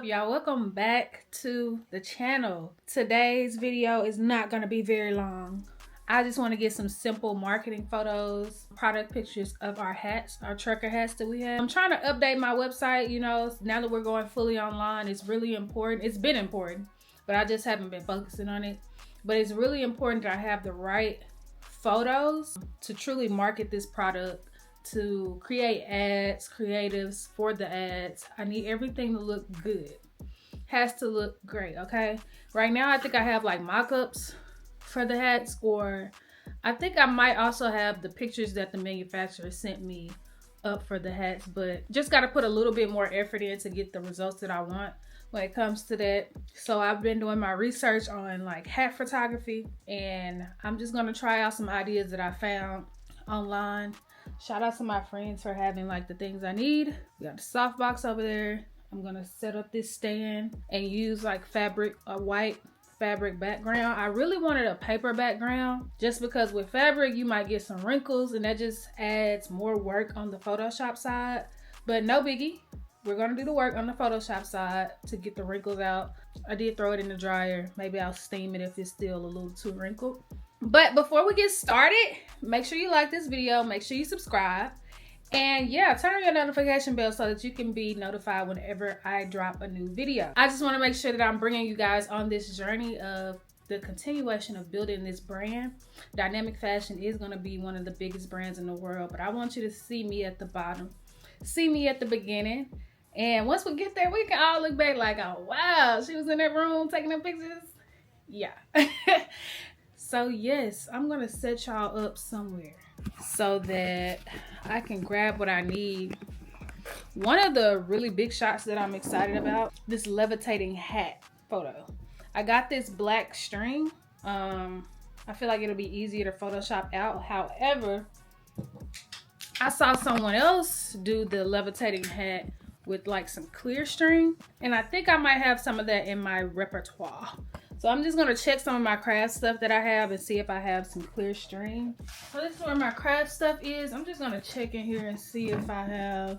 up, y'all? Welcome back to the channel. Today's video is not going to be very long. I just want to get some simple marketing photos, product pictures of our hats, our trucker hats that we have. I'm trying to update my website, you know, now that we're going fully online. It's really important. It's been important, but I just haven't been focusing on it. But it's really important that I have the right photos to truly market this product, to create ads, creatives for the ads. I need everything to look good. Has to look great, okay? Right now, I think I have like mock-ups for the hats, or I think I might also have the pictures that the manufacturer sent me up for the hats, but just got to put a little bit more effort in to get the results that I want when it comes to that. So I've been doing my research on like hat photography, and I'm just gonna try out some ideas that I found online. Shout out to my friends for having like the things I need. We got the softbox over there. I'm gonna set up this stand and use like fabric, a white fabric background. I really wanted a paper background just because with fabric you might get some wrinkles and that just adds more work on the Photoshop side. But no biggie. We're gonna do the work on the Photoshop side to get the wrinkles out. I did throw it in the dryer. Maybe I'll steam it if it's still a little too wrinkled. But before we get started, make sure you like this video, make sure you subscribe, and yeah, turn on your notification bell so that you can be notified whenever I drop a new video. I just want to make sure that I'm bringing you guys on this journey of the continuation of building this brand. Dynamic Fashion is going to be one of the biggest brands in the world, but I want you to see me at the bottom, see me at the beginning, and once we get there, we can all look back like, oh wow, she was in that room taking them pictures. Yeah. So yes, I'm gonna set y'all up somewhere so that I can grab what I need. One of the really big shots that I'm excited about, this levitating hat photo. I got this black string. I feel like it'll be easier to Photoshop out. However, I saw someone else do the levitating hat with like some clear string, and I think I might have some of that in my repertoire. So I'm just gonna check some of my craft stuff that I have and see if I have some clear string. So this is where my craft stuff is. I'm just gonna check in here and see if I have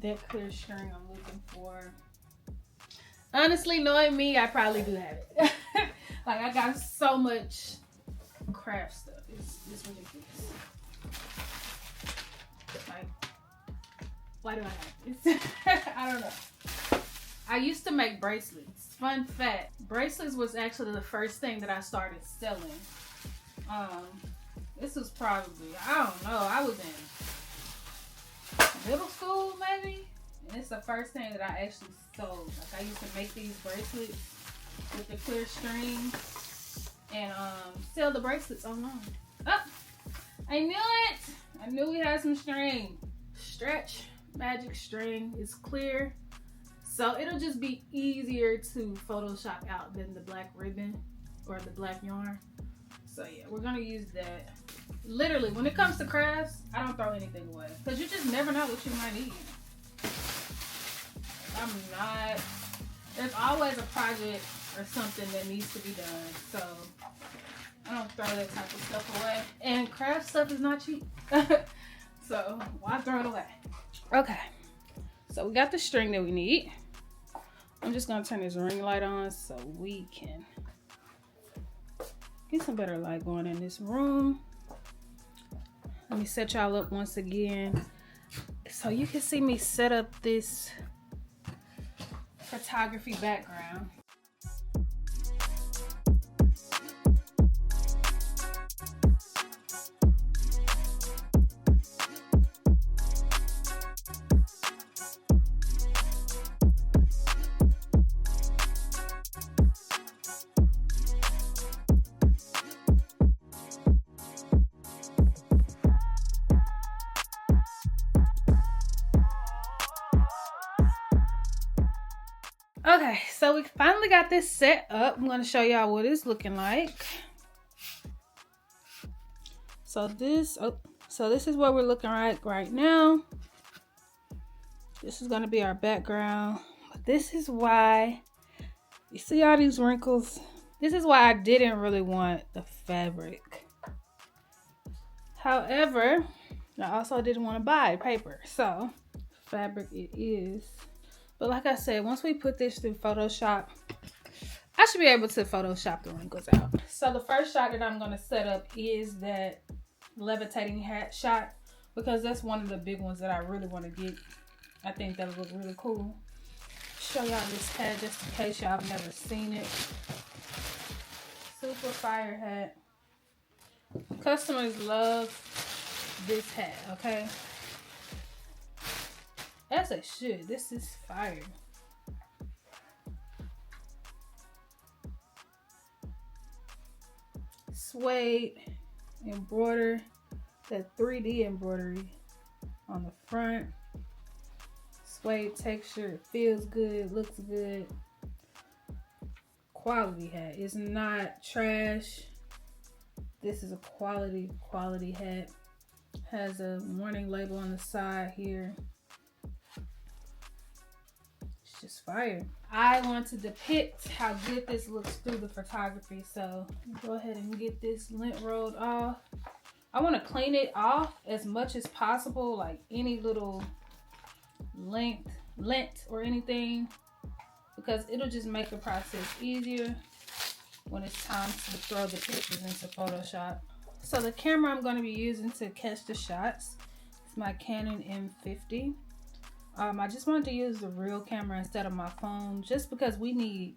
that clear string I'm looking for. Honestly, knowing me, I probably do have it. Like I got so much craft stuff. It's ridiculous. Like, why do I have this? I don't know. I used to make bracelets. Fun fact, bracelets was actually the first thing that I started selling. This was probably, I don't know, I was in middle school maybe, and it's the first thing that I actually sold. Like I used to make these bracelets with the clear string and sell the bracelets online. Oh, I knew it! I knew we had some string. Stretch magic string is clear. So it'll just be easier to Photoshop out than the black ribbon or the black yarn. So yeah, we're gonna use that. Literally, when it comes to crafts, I don't throw anything away because you just never know what you might need. There's always a project or something that needs to be done. So I don't throw that type of stuff away. And craft stuff is not cheap. So why throw it away? Okay, so we got the string that we need. I'm just gonna turn this ring light on so we can get some better light going in this room. Let me set y'all up once again so you can see me set up this photography background. Okay, so we finally got this set up. I'm going to show y'all what it's looking like. So this is what we're looking like right now. This is going to be our background. But this is why you see all these wrinkles. This is why I didn't really want the fabric. However, I also didn't want to buy paper. So fabric it is. But like I said, once we put this through Photoshop, I should be able to Photoshop the wrinkles out. So the first shot that I'm gonna set up is that levitating hat shot, because that's one of the big ones that I really want to get. I think that'll look really cool. Show y'all this hat just in case y'all have never seen it. Super fire hat. Customers love this hat, okay? As they should. This is fire. Suede embroider, that 3D embroidery on the front. Suede texture, it feels good, looks good. Quality hat. It's not trash. This is a quality hat. Has a warning label on the side here. It's just fire. I want to depict how good this looks through the photography, so go ahead and get this lint rolled off. I want to clean it off as much as possible, like any little lint or anything, because it'll just make the process easier when it's time to throw the pictures into Photoshop. So the camera I'm going to be using to catch the shots is my Canon M50. I just wanted to use the real camera instead of my phone, just because we need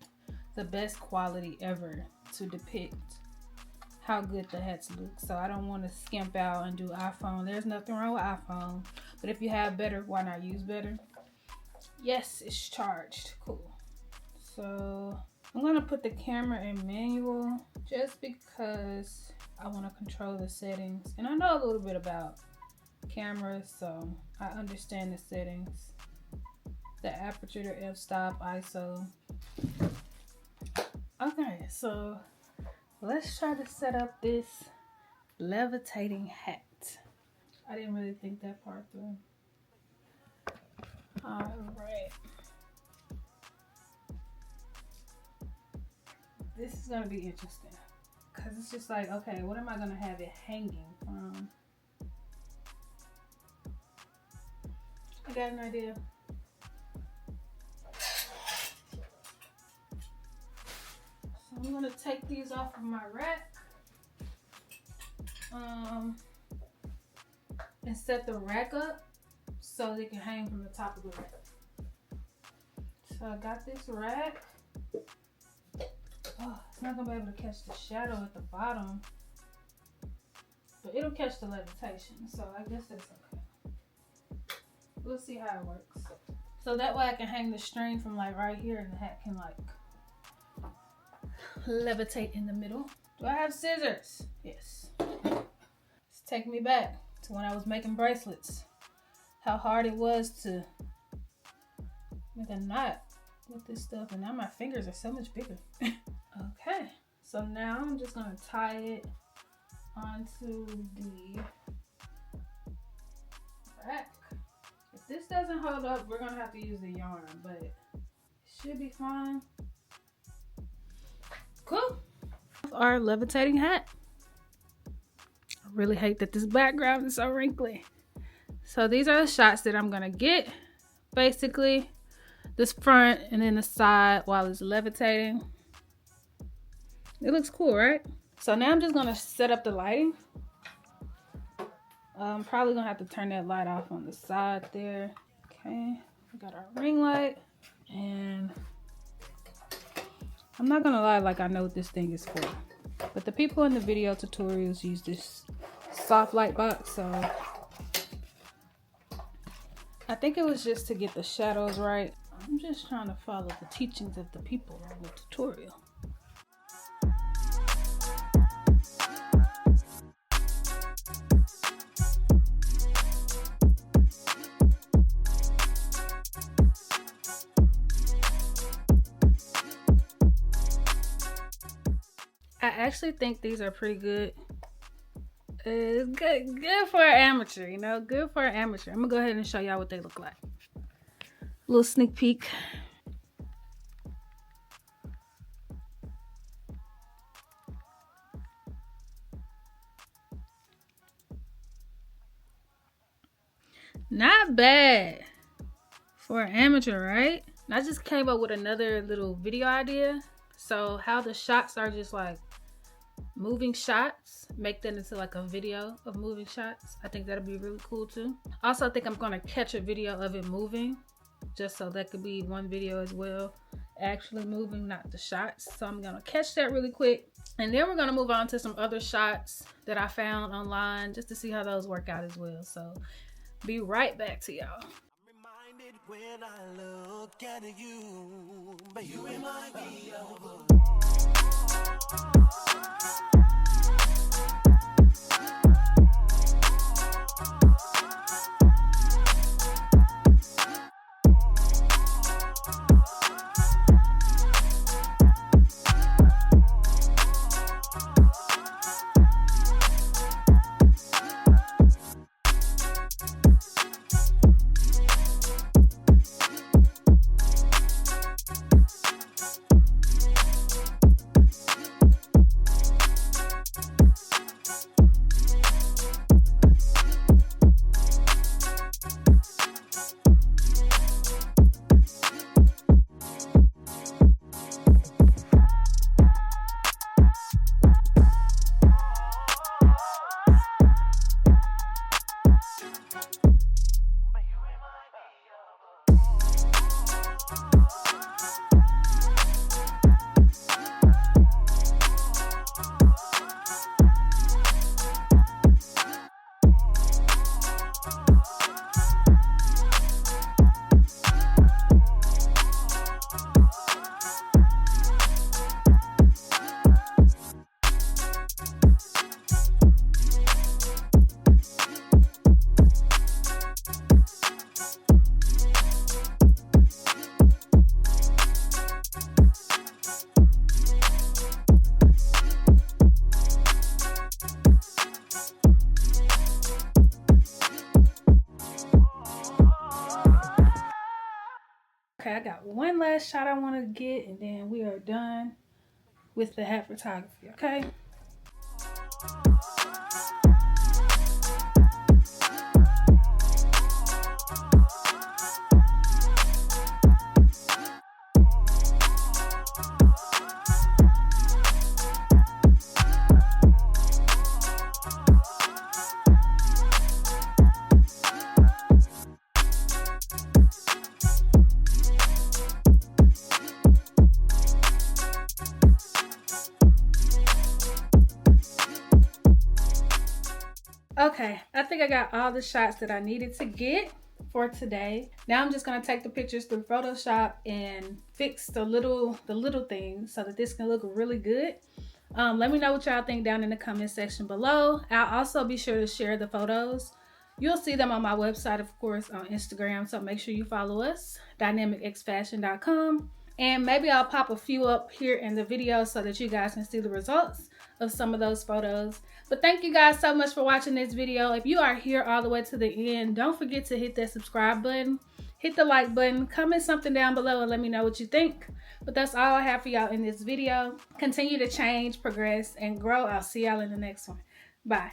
the best quality ever to depict how good the hats look. So I don't want to skimp out and do iPhone. There's nothing wrong with iPhone, but if you have better, why not use better? Yes, it's charged. Cool. So I'm going to put the camera in manual just because I want to control the settings. And I know a little bit about cameras, so I understand the settings. The aperture, the f-stop, ISO. Okay, so let's try to set up this levitating hat. I didn't really think that part through. All right. This is gonna be interesting because it's just like, okay, what am I gonna have it hanging from? I got an idea. So I'm gonna take these off of my rack and set the rack up so they can hang from the top of the rack. So I got this rack. Oh, it's not gonna be able to catch the shadow at the bottom, but it'll catch the levitation, so I guess that's okay. We'll see how it works. So that way I can hang the string from like right here and the hat can like levitate in the middle. Do I have scissors? Yes. It's taking me back to when I was making bracelets. How hard it was to make a knot with this stuff, and now my fingers are so much bigger. Okay, so now I'm just gonna tie it onto the rack. If this doesn't hold up, we're gonna have to use the yarn, but it should be fine. Cool. Our levitating hat. I really hate that this background is so wrinkly. So these are the shots that I'm gonna get. Basically, this front and then the side while it's levitating. It looks cool, right? So now I'm just gonna set up the lighting. I'm probably gonna have to turn that light off on the side there. Okay, we got our ring light, and I'm not gonna lie, like I know what this thing is for, but the people in the video tutorials use this soft light box, so I think it was just to get the shadows right. I'm just trying to follow the teachings of the people on the tutorial. I actually think these are pretty good. It's good for an amateur, you know, good for an amateur. I'm gonna go ahead and show y'all what they look like. Little sneak peek. Not bad for an amateur, right? I just came up with another little video idea. So how the shots are just like moving shots, make that into like a video of moving shots. I think that'll be really cool too. Also, I think I'm gonna catch a video of it moving, just so that could be one video as well, actually moving, not the shots. So I'm gonna catch that really quick, and then we're gonna move on to some other shots that I found online just to see how those work out as well. So be right back to y'all. When I look at you, but you remind me of Okay, I got one last shot I want to get, and then we are done with the hat photography, okay? Okay, I think I got all the shots that I needed to get for today. Now I'm just gonna take the pictures through Photoshop and fix the little things so that this can look really good. Let me know what y'all think down in the comment section below. I'll also be sure to share the photos. You'll see them on my website, of course, on Instagram, so make sure you follow us, dynamicxfashion.com. And maybe I'll pop a few up here in the video so that you guys can see the results of some of those photos. But thank you guys so much for watching this video. If you are here all the way to the end, don't forget to hit that subscribe button, hit the like button, comment something down below and let me know what you think. But that's all I have for y'all in this video. Continue to change, progress, and grow. I'll see y'all in the next one. Bye.